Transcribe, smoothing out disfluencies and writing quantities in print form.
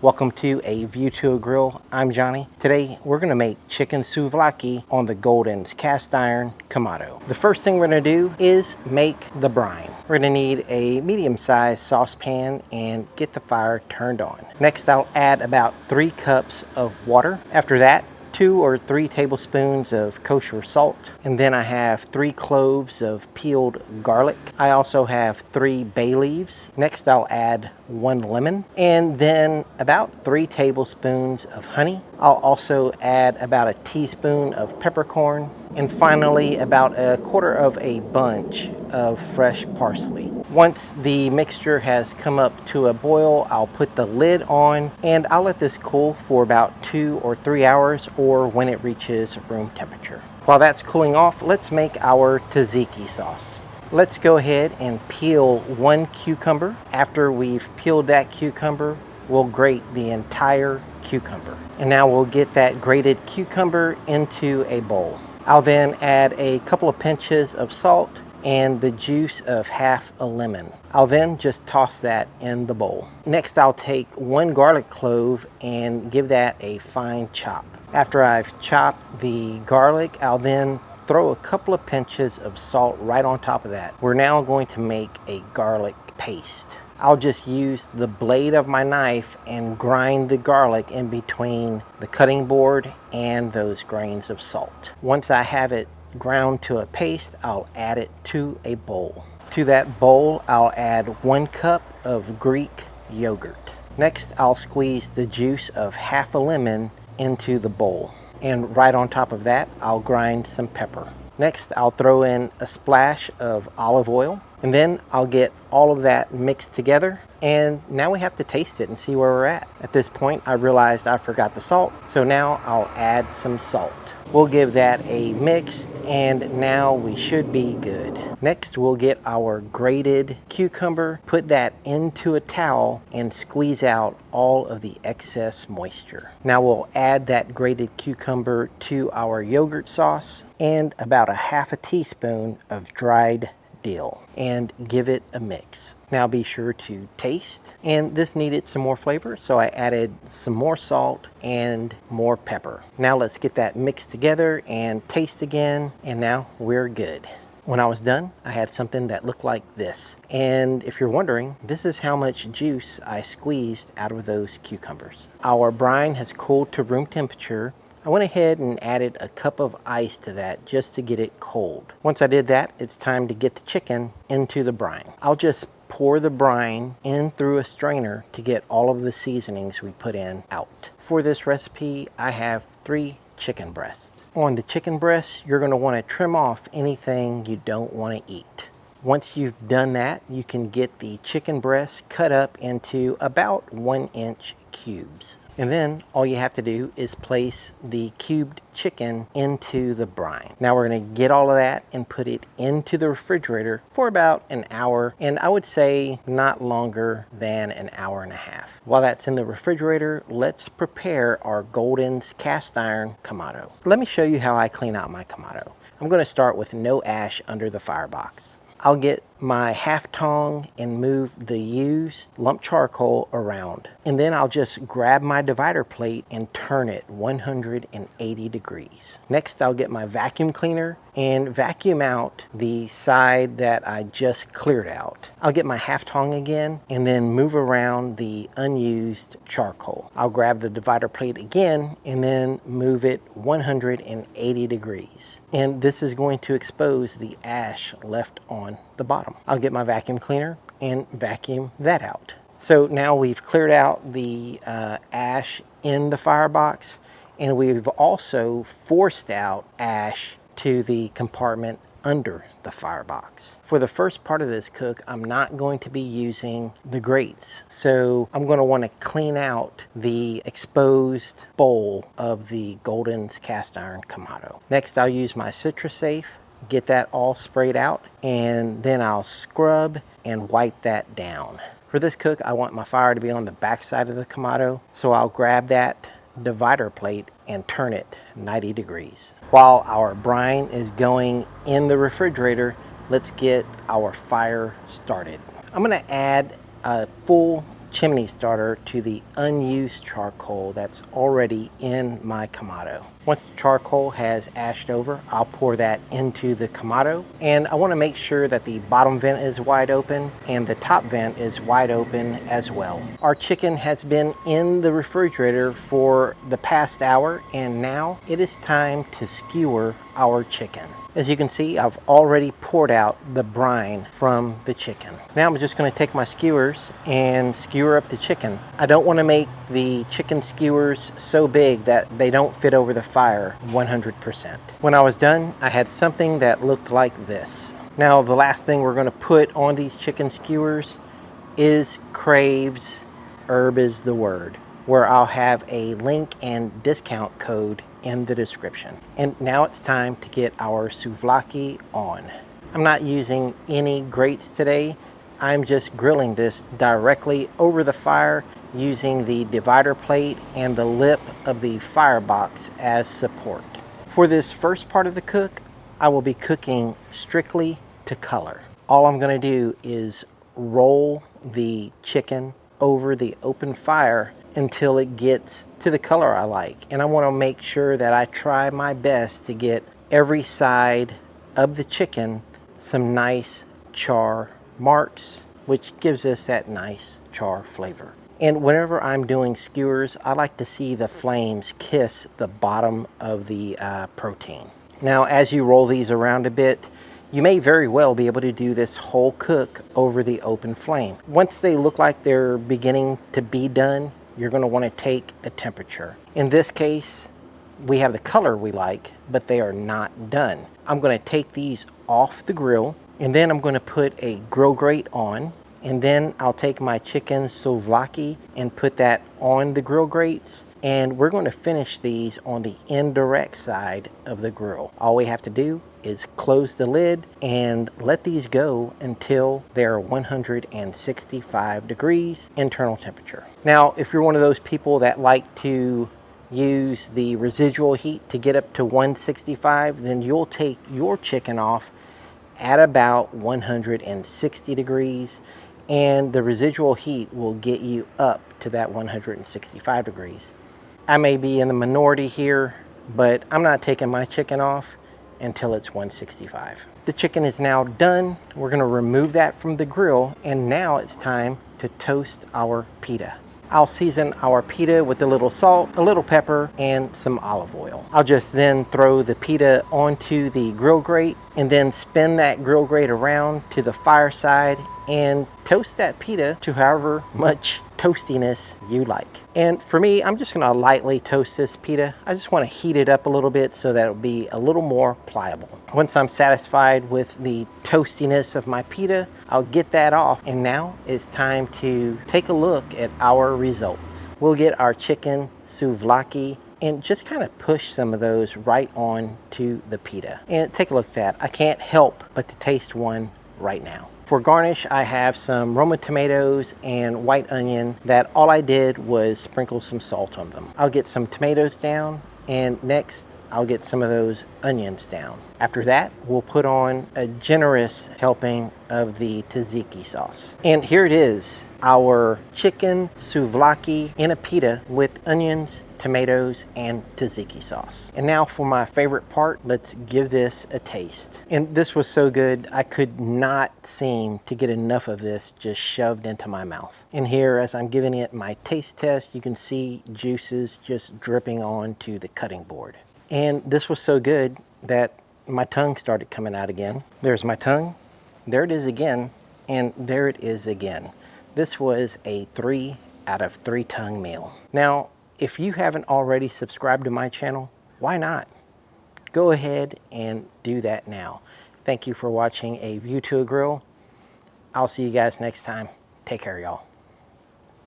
Welcome to A View to a Grill. I'm Johnny. Today we're going to make chicken souvlaki on the Golden's cast iron Kamado. The first thing we're going to do is make the brine. We're going to need a medium-sized saucepan and get the fire turned on. Next I'll add about 3 cups of water. After that, 2 or 3 tablespoons of kosher salt, and then I have 3 cloves of peeled garlic. I also have 3 bay leaves. Next I'll add 1 lemon, and then about 3 tablespoons of honey. I'll also add about a teaspoon of peppercorn, and finally about a quarter of a bunch of fresh parsley. Once the mixture has come up to a boil, I'll put the lid on and I'll let this cool for about 2 or 3 hours, or when it reaches room temperature. While that's cooling off, let's make our tzatziki sauce. Let's go ahead and peel 1 cucumber. After we've peeled that cucumber, we'll grate the entire cucumber. And now we'll get that grated cucumber into a bowl. I'll then add a couple of pinches of salt and the juice of half a lemon. I'll then just toss that in the bowl. Next I'll take 1 garlic clove and give that a fine chop. After I've chopped the garlic, I'll then throw a couple of pinches of salt right on top of that. We're now going to make a garlic paste. I'll just use the blade of my knife and grind the garlic in between the cutting board and those grains of salt. Once I have it ground to a paste, I'll add it to a bowl. To that bowl, I'll add 1 cup of Greek yogurt. Next, I'll squeeze the juice of half a lemon into the bowl. And right on top of that, I'll grind some pepper. Next, I'll throw in a splash of olive oil, and then I'll get all of that mixed together. And now we have to taste it and see where we're at. At this point, I realized I forgot the salt, so now I'll add some salt. We'll give that a mix, and now we should be good. Next, we'll get our grated cucumber, put that into a towel, and squeeze out all of the excess moisture. Now we'll add that grated cucumber to our yogurt sauce and about a half a teaspoon of dried dill, and give it a mix. Now be sure to taste, and this needed some more flavor, so I added some more salt and more pepper. Now let's get that mixed together and taste again, and now we're good. When I was done, I had something that looked like this. And if you're wondering, this is how much juice I squeezed out of those cucumbers. Our brine has cooled to room temperature. I went ahead and added a cup of ice to that just to get it cold. Once I did that, it's time to get the chicken into the brine. I'll just pour the brine in through a strainer to get all of the seasonings we put in out. For this recipe, I have 3 chicken breasts. On the chicken breasts, you're going to want to trim off anything you don't want to eat. Once you've done that, you can get the chicken breast cut up into about 1-inch cubes. And then all you have to do is place the cubed chicken into the brine. Now we're going to get all of that and put it into the refrigerator for about an hour, and I would say not longer than an hour and a half. While that's in the refrigerator, let's prepare our Golden's cast iron Kamado. Let me show you how I clean out my Kamado. I'm going to start with no ash under the firebox. I'll get my half tong and move the used lump charcoal around. And then I'll just grab my divider plate and turn it 180 degrees. Next, I'll get my vacuum cleaner and vacuum out the side that I just cleared out. I'll get my half tong again and then move around the unused charcoal. I'll grab the divider plate again and then move it 180 degrees. And this is going to expose the ash left on the bottom. I'll get my vacuum cleaner and vacuum that out. So now we've cleared out the ash in the firebox, and we've also forced out ash to the compartment under the firebox. For the first part of this cook, I'm not going to be using the grates. So I'm going to want to clean out the exposed bowl of the Golden's cast iron Kamado. Next, I'll use my Citrus Safe, get that all sprayed out, and then I'll scrub and wipe that down. For this cook, I want my fire to be on the back side of the Kamado, so I'll grab that divider plate and turn it 90 degrees. While our brine is going in the refrigerator, let's get our fire started. I'm going to add a full chimney starter to the unused charcoal that's already in my Kamado. Once the charcoal has ashed over, I'll pour that into the Kamado, and I want to make sure that the bottom vent is wide open and the top vent is wide open as well. Our chicken has been in the refrigerator for the past hour, and now it is time to skewer our chicken. As you can see, I've already poured out the brine from the chicken. Now I'm just going to take my skewers and skewer up the chicken. I don't want to make the chicken skewers so big that they don't fit over the fire 100%. When I was done, I had something that looked like this. Now the last thing we're going to put on these chicken skewers is Crave's Herb is the Word, where I'll have a link and discount code in the description. And now it's time to get our souvlaki on. I'm not using any grates today. I'm just grilling this directly over the fire using the divider plate and the lip of the firebox as support. For this first part of the cook, I will be cooking strictly to color. All I'm going to do is roll the chicken over the open fire until it gets to the color I like. And I want to make sure that I try my best to get every side of the chicken some nice char marks, which gives us that nice char flavor. And whenever I'm doing skewers, I like to see the flames kiss the bottom of the protein. Now, as you roll these around a bit, you may very well be able to do this whole cook over the open flame. Once they look like they're beginning to be done, you're going to want to take a temperature. In this case, we have the color we like, but they are not done. I'm going to take these off the grill, and then I'm going to put a grill grate on, and then I'll take my chicken souvlaki and put that on the grill grates, and we're going to finish these on the indirect side of the grill. All we have to do is close the lid and let these go until they're 165 degrees internal temperature. Now, if you're one of those people that like to use the residual heat to get up to 165, then you'll take your chicken off at about 160 degrees, and the residual heat will get you up to that 165 degrees. I may be in the minority here, but I'm not taking my chicken off until it's 165. The chicken is now done. We're going to remove that from the grill, and now it's time to toast our pita. I'll season our pita with a little salt, a little pepper, and some olive oil. I'll just then throw the pita onto the grill grate and then spin that grill grate around to the fireside and toast that pita to however much toastiness you like. And for me, I'm just gonna lightly toast this pita. I just wanna heat it up a little bit so that it'll be a little more pliable. Once I'm satisfied with the toastiness of my pita, I'll get that off, and now it's time to take a look at our results. We'll get our chicken souvlaki and just kind of push some of those right on to the pita. And take a look at that. I can't help but to taste one right now. For garnish, I have some Roma tomatoes and white onion that all I did was sprinkle some salt on them. I'll get some tomatoes down, and next I'll get some of those onions down. After that, we'll put on a generous helping of the tzatziki sauce. And here it is, our chicken souvlaki in a pita with onions, tomatoes, and tzatziki sauce. And now for my favorite part, let's give this a taste. And this was so good, I could not seem to get enough of this just shoved into my mouth. And here, as I'm giving it my taste test, you can see juices just dripping onto the cutting board. And this was so good that my tongue started coming out again. There's my tongue, there it is again, and there it is again. This was a 3 out of 3 tongue meal. Now, if you haven't already subscribed to my channel, why not? Go ahead and do that now. Thank you for watching A View to a Grill. I'll see you guys next time. Take care, y'all.